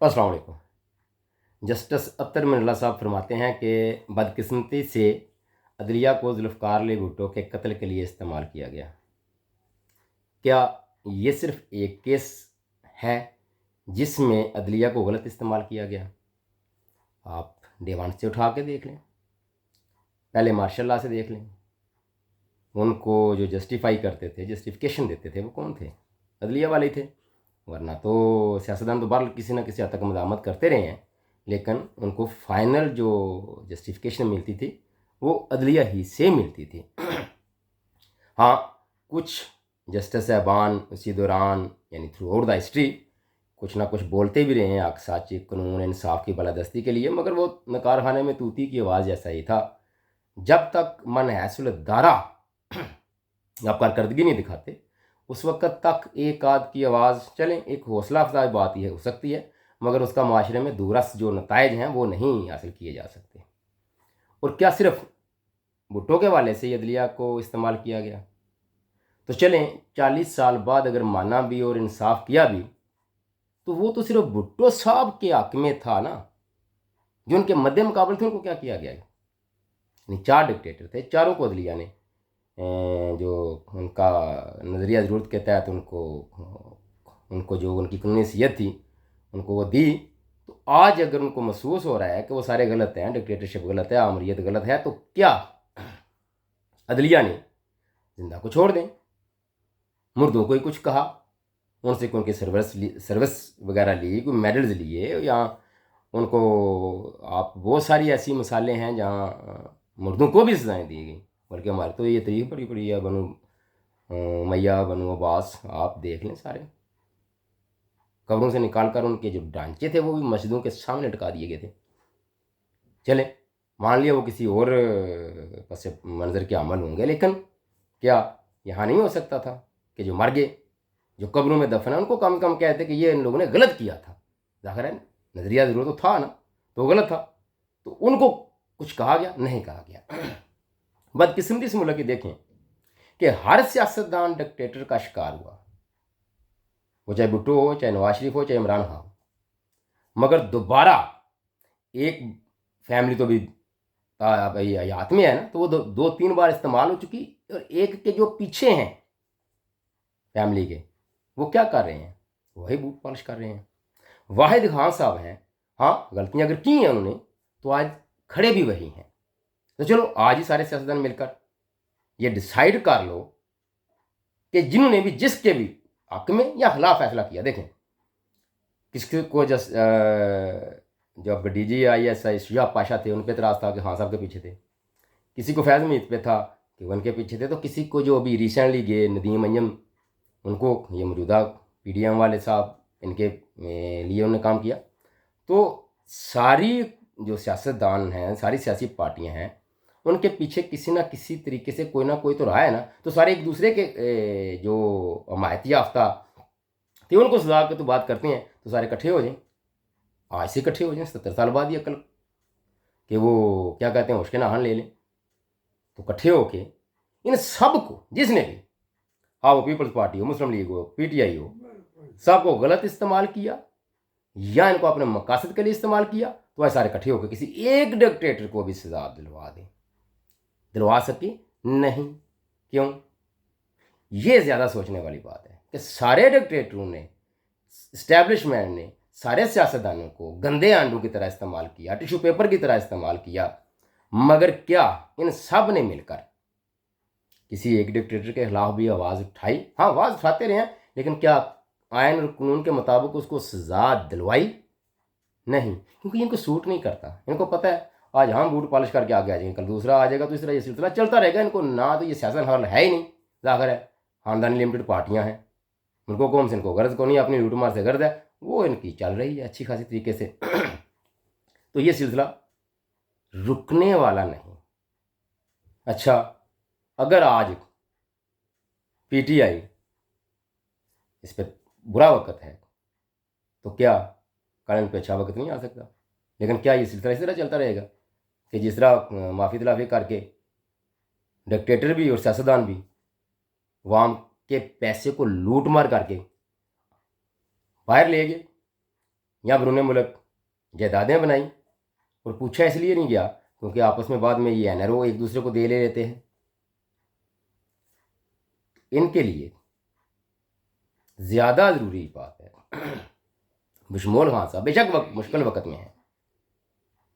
अस्सलाम वालेकुम। जस्टिस अत्तर मिनल्ला साहब फरमाते हैं कि बदकिस्मती से अदलिया को जुल्फ़िकार अली भुट्टो के कत्ल के लिए इस्तेमाल किया गया। क्या ये सिर्फ़ एक केस है जिसमें अदलिया को गलत इस्तेमाल किया गया? आप देवान से उठा के देख लें, पहले मार्शल लॉ से देख लें। उनको जो जस्टिफाई करते थे, जस्टिफिकेशन देते थे, वो कौन थे? अदलिया वाले थे। वरना तो सियासतदान तो बाहर किसी न किसी हद तक मज़ामत करते रहे हैं, लेकिन उनको फाइनल जो जस्टिफिकेशन मिलती थी वो अदलिया ही से मिलती थी। हाँ, कुछ जस्टिस साहबान उसी दौरान यानी थ्रू आउट द हिस्ट्री कुछ ना कुछ बोलते भी रहे हैं हक साची कानून इंसाफ की बालादस्ती के लिए, मगर वो नकार खाने में तूती की आवाज़ जैसा ही था। जब तक मन हैसुल दारा आप कारकर्दगी नहीं दिखाते, उस वक्त तक एक आध की आवाज़ चलें, एक हौसला अफजा बात ही हो सकती है, मगर उसका माशरे में दूरस जो नताइज हैं वो नहीं हासिल किए जा सकते। और क्या सिर्फ भुट्टो के वाले से अदलिया को इस्तेमाल किया गया? तो चलें 40 साल बाद अगर माना भी और इंसाफ किया भी, तो वो तो सिर्फ भुट्टो साहब के हक में था ना। जो उनके मद्दे मुकाबले थे उनको क्या किया गया? यानी 4 डिक्टेटर थे, चारों को अदलिया ने जो उनका नज़रिया ज़रूरत के तहत उनको जो उनकी कानूनी हैसियत थी उनको वो दी। तो आज अगर उनको महसूस हो रहा है कि वो सारे गलत हैं, डिक्टेटरशिप गलत है, आमरीत गलत है, तो क्या अदलिया ने जिंदा को छोड़ दें? मुर्दों को ही कुछ कहा, उनसे उनकी सर्विस वगैरह ली, कोई मेडल्स लिए, या उनको आप बहुत सारी ऐसी मिसालें हैं जहाँ मुर्दों को भी सजाएं दी गई। बल्कि हमारे तो ये तरीक बड़ी बड़ी है, बनु मैया, बनु अब्बास, आप देख लें, सारे कब्रों से निकाल कर उनके जो ढांचे थे वो भी मस्जिदों के सामने लटका दिए गए थे। चले मान लिया वो किसी और पस मंजर के अमल होंगे, लेकिन क्या यहाँ नहीं हो सकता था कि जो मर गए, जो कब्रों में दफन है, उनको कम कम कहते कि ये इन लोगों ने गलत किया था? जाहिर है नज़रिया ज़रूर तो था ना, तो गलत था, तो उनको कुछ कहा गया? नहीं कहा गया। बदकिस्मती से मुल्क की देखें कि हर सियासतदान डिक्टेटर का शिकार हुआ, वो चाहे भुट्टो हो, चाहे नवाज शरीफ हो, चाहे इमरान खान हो, मगर दोबारा एक फैमिली तो भी हयात में है ना, तो वो दो तीन बार इस्तेमाल हो चुकी। और एक के जो पीछे हैं फैमिली के, वो क्या कर रहे हैं? वही बूट पॉलिश कर रहे हैं। वाहिद खान साहब हैं, हाँ गलतियां अगर की हैं उन्होंने, तो आज खड़े भी वही हैं। तो चलो आज ही सारे सियासतदान मिलकर ये डिसाइड कर लो कि जिन्होंने भी जिसके भी हक में या खिलाफ फैसला किया, देखें किसके को जब DGISI शुजाब पाशा थे उन पर इतराज़ था कि खान साहब के पीछे थे, किसी को फैज़ मीत पे था कि वो उनके पीछे थे, तो किसी को जो अभी रिसेंटली गए नदीम अंजम, उनको ये मौजूदा PDM वाले साहब इनके लिए उन्होंने काम किया। तो सारी जो सियासतदान हैं, सारी सियासी पार्टियां हैं, उनके पीछे किसी ना किसी तरीके से कोई ना कोई तो रहा है ना। तो सारे एक दूसरे के जो हमायती याफ्ता थे उनको सजा के तो बात करते हैं, तो सारे इकट्ठे हो जाएं, आज से इकट्ठे हो जाएं, 70 साल बाद ही अकल कि वो क्या कहते हैं होश के नहान ले लें। तो इकट्ठे होके इन सब को, जिसने भी, हाँ वो पीपल्स पार्टी हो, मुस्लिम लीग हो, PTI हो, सबको गलत इस्तेमाल किया या इनको अपने मकासद के लिए इस्तेमाल किया, तो ऐसे सारे इकट्ठे होकर किसी एक डिक्टेटर को भी सजा दिलवा सके नहीं। क्यों? ये ज़्यादा सोचने वाली बात है कि सारे डिक्टेटरों ने, इस्टेब्लिशमेंट ने सारे सियासतदानों को गंदे आंडू की तरह इस्तेमाल किया, टिश्यू पेपर की तरह इस्तेमाल किया, मगर क्या इन सब ने मिलकर किसी एक डिक्टेटर के खिलाफ भी आवाज़ उठाई? हाँ आवाज़ उठाते रहे हैं, लेकिन क्या आयन और कानून के मुताबिक उसको सजा दिलवाई? नहीं, क्योंकि इनको सूट नहीं करता। इनको पता है आज हम बूट पॉलिश करके आगे आ जाएंगे, कल दूसरा आ जाएगा, तो इस तरह ये सिलसिला चलता रहेगा। इनको ना तो ये सियासत हल है ही नहीं, जाहिर है खानदानी लिमिटेड पार्टियां हैं, उनको कौन से, इनको गर्ज को नहीं, अपनी लूट मार से गर्ज है, वो इनकी चल रही है अच्छी खासी तरीके से। तो ये सिलसिला रुकने वाला नहीं। अच्छा, अगर आज PTI इस पर बुरा वक्त है, तो क्या कल इन पर अच्छा वक्त नहीं आ सकता? लेकिन क्या ये सिलसिला इस तरह चलता रहेगा कि जिस तरह माफ़ी तलाफी करके डिक्टेटर भी और सियासतदान भी वाम के पैसे को लूट मार करके बाहर ले गए, یا بیرون ملک جائیدادیں بنائیں، اور پوچھا اس لیے نہیں گیا کیونکہ آپس میں بعد میں یہ NRO ایک دوسرے کو دے لے لیتے ہیں. ان کے لیے زیادہ ضروری بات ہے بشمول خان صاحب بے شک مشکل وقت میں ہے،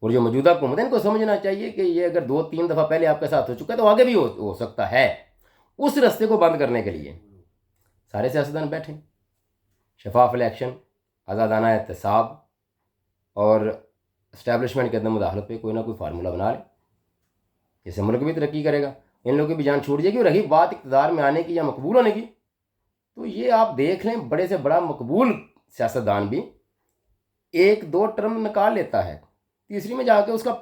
اور جو موجودہ حکومت ہے ان کو سمجھنا چاہیے کہ یہ اگر 2-3 دفعہ پہلے آپ کے ساتھ ہو چکا ہے تو آگے بھی ہو سکتا ہے. اس رستے کو بند کرنے کے لیے سارے سیاستدان بیٹھیں، شفاف الیکشن، آزادانہ احتساب اور اسٹیبلشمنٹ کے اندر مداخلت پہ کوئی نہ کوئی فارمولہ بنا لیں، جس سے ملک بھی ترقی کرے گا، ان لوگوں کی بھی جان چھوٹ جائے گی. اور رہی بات اقتدار میں آنے کی یا مقبول ہونے کی، تو یہ آپ دیکھ لیں بڑے سے بڑا مقبول سیاستدان بھی 1-2 ٹرم نکال لیتا ہے، تیسری میں جا کے اس کا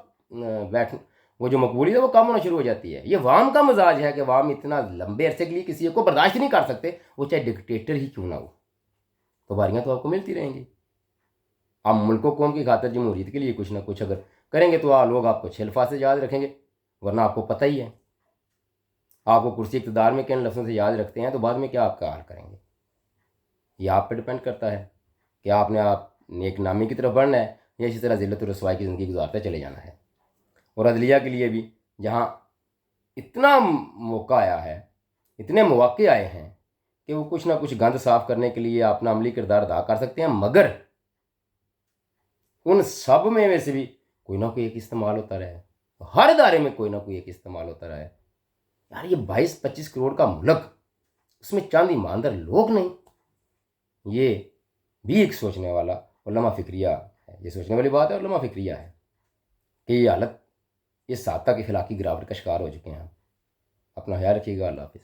وہ جو مقبولیت ہے وہ کم ہونا شروع ہو جاتی ہے. یہ عوام کا مزاج ہے کہ عوام اتنا لمبے عرصے کے لیے کسی کو برداشت نہیں کر سکتے، وہ چاہے ڈکٹیٹر ہی کیوں نہ ہو. تو باریاں تو آپ کو ملتی رہیں گی. آپ ملک و قوم کی خاطر جمہوریت کے لیے کچھ نہ کچھ اگر کریں گے تو لوگ آپ کو چھلفا سے یاد رکھیں گے، ورنہ آپ کو پتہ ہی ہے آپ کو کرسی اقتدار میں کن لفظوں سے یاد رکھتے ہیں تو بعد میں کیا آپ کا حال کریں گے. یہ آپ پہ ڈپینڈ کرتا ہے کہ آپ نے نیک نامی کی طرف بڑھنا ہے یا اسی طرح ذلت و رسوائی کی زندگی گزارتے چلے جانا ہے. اور عدلیہ کے لیے بھی جہاں اتنا موقع آیا ہے، اتنے مواقع آئے ہیں کہ وہ کچھ نہ کچھ گند صاف کرنے کے لیے اپنا عملی کردار ادا کر سکتے ہیں، مگر ان سب میں سے بھی کوئی نہ کوئی ایک استعمال ہوتا رہا ہے. ہر ادارے میں کوئی نہ کوئی ایک استعمال ہوتا رہا ہے. یار یہ 22-25 کروڑ کا ملک، اس میں چند ایماندار لوگ نہیں. یہ بھی ایک سوچنے والا اور لمحہ فکریہ ہے، یہ سوچنے والی بات ہے اور لمحہ فکریہ ہے کہ یہ حالت اس ساتھ تک اخلاقی گراوٹ کا شکار ہو چکے ہیں. اپنا خیال رکھیے گا. اللہ حافظ.